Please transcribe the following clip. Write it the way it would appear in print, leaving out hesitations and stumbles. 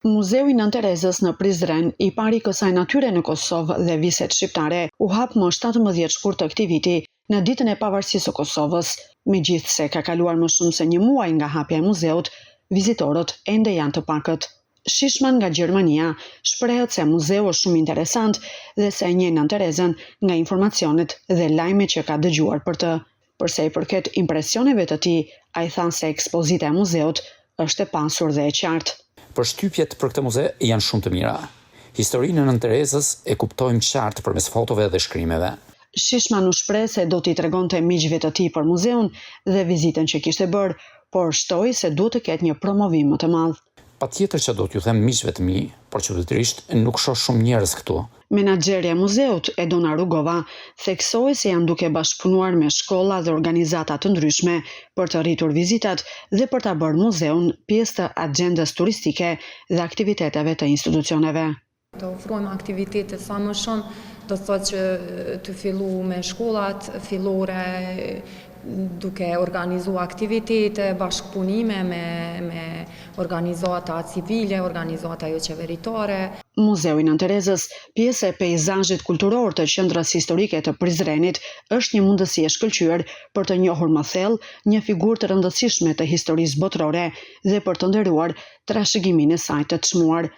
Muzeu i Nën Terezës në Prizren, i pari kësaj natyre në Kosovë dhe viset shqiptare, u hap më 17 shkurt të këtij viti në ditën e pavarësisë së Kosovës. Megjithse ka kaluar më shumë se 1 muaj nga hapja e muzeut, vizitorët ende janë të pakët. Shishman nga Gjermania shprehet se muzeu është shumë interesant dhe se e njeh Nën Terezën nga informacionet dhe lajmet që ka dëgjuar për të. Përsa i përket impresioneve të tij, ai tha se ekspozita e muzeut është e pasur dhe e qartë. Përshtypjet për këtë muze janë shumë të mira. Historinë e Nën Terezës e kuptojmë qartë përmes fotove dhe shkrimeve. Shishman u shpreh se do t'i tregonte miqve të tij për muzeun dhe vizitën që kishte bërë, por shtoi se duhet të ketë një promovim më të madh. Patjetër që do t'ju them miqve të mi, por qytetërisht nuk shoh shumë njerëz këtu. Menaxherja e muzeut, Edona Rugova, theksoi se janë duke bashkëpunuar me shkolla dhe organizata të ndryshme për të rritur vizitat dhe për ta bërë muzeun pjesë të agjendës turistike dhe aktiviteteve të institucioneve. Të ofrojmë aktivitete sa më shumë, do të thotë që të fillu me shkollat fillore, duke organizu aktivitete, bashkëpunime me organizata civile, organizata jo qeveritare. Muzeu i Nën Terezës, pjesë e peizazhit kulturor të qendrës historike të Prizrenit, është një mundësi e shkëlqyer për të njohur më thellë një figurë të rëndësishme të historisë botërore dhe për të nderuar trashëgiminë e saj të çmuar.